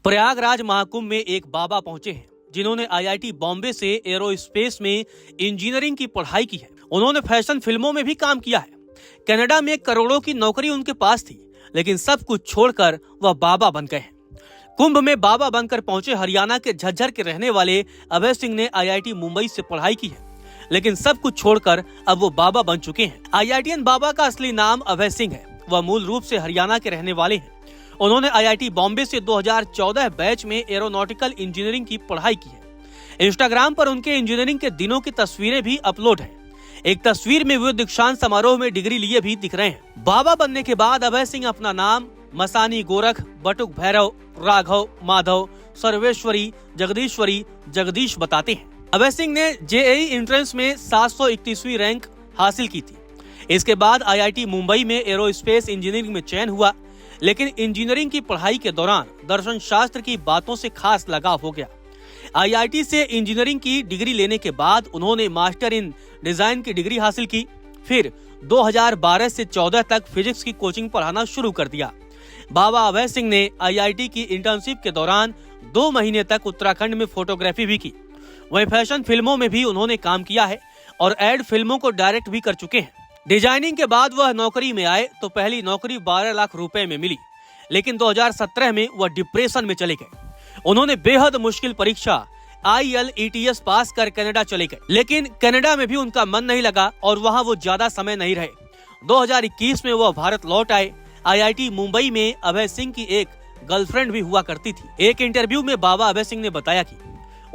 प्रयागराज महाकुंभ में एक बाबा पहुंचे हैं जिन्होंने आईआईटी बॉम्बे से एरोस्पेस में इंजीनियरिंग की पढ़ाई की है। उन्होंने फैशन फिल्मों में भी काम किया है। कनाडा में करोड़ों की नौकरी उनके पास थी, लेकिन सब कुछ छोड़कर वह बाबा बन गए हैं। कुंभ में बाबा बनकर पहुंचे हरियाणा के झज्जर के रहने वाले अभय सिंह ने आईआईटी मुंबई से पढ़ाई की है, लेकिन सब कुछ छोड़कर अब वो बाबा बन चुके हैं। आईआईटीएन बाबा का असली नाम अभय सिंह है। वह मूल रूप से हरियाणा के रहने वाले हैं। उन्होंने आईआईटी बॉम्बे से 2014 बैच में एरोनॉटिकल इंजीनियरिंग की पढ़ाई की है। इंस्टाग्राम पर उनके इंजीनियरिंग के दिनों की तस्वीरें भी अपलोड हैं। एक तस्वीर में वे दीक्षांत समारोह में डिग्री लिए भी दिख रहे हैं। बाबा बनने के बाद अभय सिंह अपना नाम मसानी गोरख, बटुक भैरव, राघव, माधव, सर्वेश्वरी, जगदीश्वरी, जगदीश बताते हैं। अभय सिंह ने जेईई एंट्रेंस में 731वीं रैंक हासिल की थी। इसके बाद आईआईटी मुंबई में एरोस्पेस इंजीनियरिंग में चयन हुआ, लेकिन इंजीनियरिंग की पढ़ाई के दौरान दर्शन शास्त्र की बातों से खास लगाव हो गया। आईआईटी से इंजीनियरिंग की डिग्री लेने के बाद उन्होंने मास्टर इन डिजाइन की डिग्री हासिल की। फिर 2012 से 14 तक फिजिक्स की कोचिंग पढ़ाना शुरू कर दिया। बाबा अभय सिंह ने आईआईटी की इंटर्नशिप के दौरान 2 महीने तक उत्तराखंड में फोटोग्राफी भी की। वहीं फैशन फिल्मों में भी उन्होंने काम किया है और एड फिल्मों को डायरेक्ट भी कर चुके हैं। डिजाइनिंग के बाद वह नौकरी में आए तो पहली नौकरी 12 लाख रुपए में मिली, लेकिन 2017 में वह डिप्रेशन में चले गए। उन्होंने बेहद मुश्किल परीक्षा IELTS पास कर कनाडा चले गए, लेकिन कनाडा में भी उनका मन नहीं लगा और वहां वो ज्यादा समय नहीं रहे। 2021 में वह भारत लौट आए। आईआईटी मुंबई में अभय सिंह की एक गर्लफ्रेंड भी हुआ करती थी। एक इंटरव्यू में बाबा अभय सिंह ने बताया कि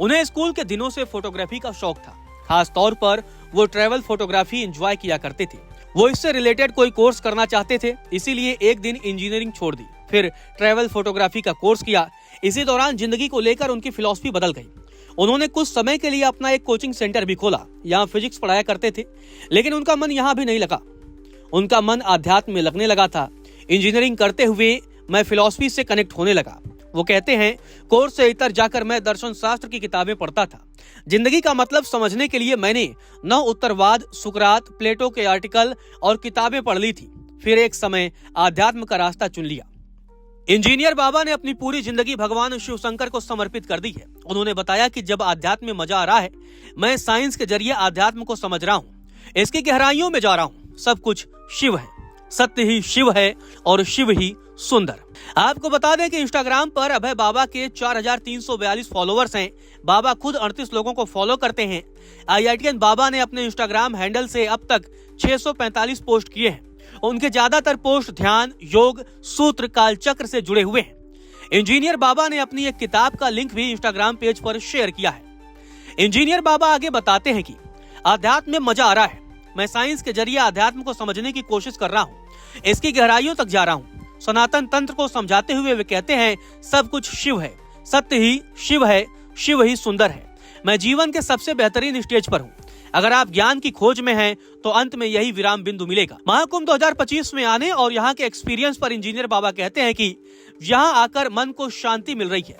उन्हें स्कूल के दिनों से फोटोग्राफी का शौक था। खास तौर पर वो ट्रैवल फोटोग्राफी एंजॉय किया करते थे। वो इससे रिलेटेड कोई कोर्स करना चाहते थे, इसीलिए एक दिन इंजीनियरिंग छोड़ दी, फिर ट्रैवल फोटोग्राफी का कोर्स किया। इसी दौरान जिंदगी को लेकर उनकी फिलॉसफी बदल गई। उन्होंने कुछ समय के लिए अपना एक कोचिंग सेंटर भी खोला। यहाँ फिजिक्स पढ़ाया करते थे, लेकिन उनका मन यहाँ भी नहीं लगा। उनका मन आध्यात्म में लगने लगा था। इंजीनियरिंग करते हुए मैं फिलॉसफी से कनेक्ट होने लगा। वो कहते हैं, कोर्स से इतर जाकर मैं दर्शन शास्त्र की किताबें पढ़ता था। जिंदगी का मतलब समझने के लिए मैंने नव उत्तरवाद, सुकरात, प्लेटो के आर्टिकल और किताबें पढ़ ली थी। फिर एक समय आध्यात्म का रास्ता चुन लिया। इंजीनियर बाबा ने अपनी पूरी जिंदगी भगवान शिव शंकर को समर्पित कर दी है। उन्होंने बताया कि जब आध्यात्म में मजा आ रहा है, मैं साइंस के जरिए आध्यात्म को समझ रहा हूँ, इसकी गहराइयों में जा रहा हूँ। सब कुछ शिव है, सत्य ही शिव है और शिव ही सुंदर। आपको बता दें कि इंस्टाग्राम पर अभय बाबा के 4342 फॉलोअर्स हैं। बाबा खुद 38 लोगों को फॉलो करते हैं। आईआईटीएन बाबा ने अपने इंस्टाग्राम हैंडल से अब तक 645 पोस्ट किए हैं। उनके ज्यादातर पोस्ट ध्यान, योग, सूत्र, कालचक्र से जुड़े हुए हैं। इंजीनियर बाबा ने अपनी एक किताब का लिंक भी इंस्टाग्राम पेज पर शेयर किया है। इंजीनियर बाबा आगे बताते हैं कि आध्यात्म में मजा आ रहा है। मैं साइंस के जरिए आध्यात्म को समझने की कोशिश कर रहा हूँ, इसकी गहराइयों तक जा रहा हूँ। सनातन तंत्र को समझाते हुए वे कहते हैं, सब कुछ शिव है, सत्य ही शिव है, शिव ही सुंदर है। मैं जीवन के सबसे बेहतरीन स्टेज पर हूँ। अगर आप ज्ञान की खोज में हैं, तो अंत में यही विराम बिंदु मिलेगा। महाकुंभ 2025 में आने और यहाँ के एक्सपीरियंस पर इंजीनियर बाबा कहते हैं कि यहाँ आकर मन को शांति मिल रही है।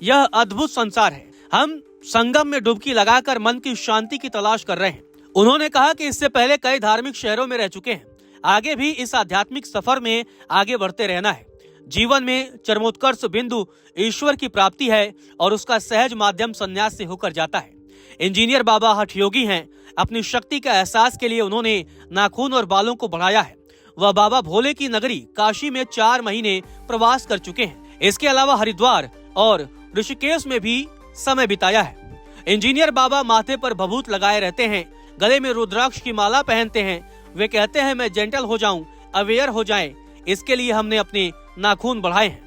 यह अद्भुत संसार है। हम संगम में डुबकी लगाकर मन की शांति की तलाश कर रहे हैं। उन्होंने कहा कि इससे पहले कई धार्मिक शहरों में रह चुके हैं। आगे भी इस आध्यात्मिक सफर में आगे बढ़ते रहना है। जीवन में चरमोत्कर्ष बिंदु ईश्वर की प्राप्ति है और उसका सहज माध्यम संन्यास से होकर जाता है। इंजीनियर बाबा हठ योगी हैं। अपनी शक्ति का एहसास के लिए उन्होंने नाखून और बालों को बढ़ाया है। वह बाबा भोले की नगरी काशी में 4 महीने प्रवास कर चुके हैं। इसके अलावा हरिद्वार और ऋषिकेश में भी समय बिताया है। इंजीनियर बाबा माथे पर भभूत लगाए रहते हैं, गले में रुद्राक्ष की माला पहनते हैं। वे कहते हैं, मैं जेंटल हो जाऊं, अवेयर हो जाएं, इसके लिए हमने अपने नाखून बढ़ाए हैं।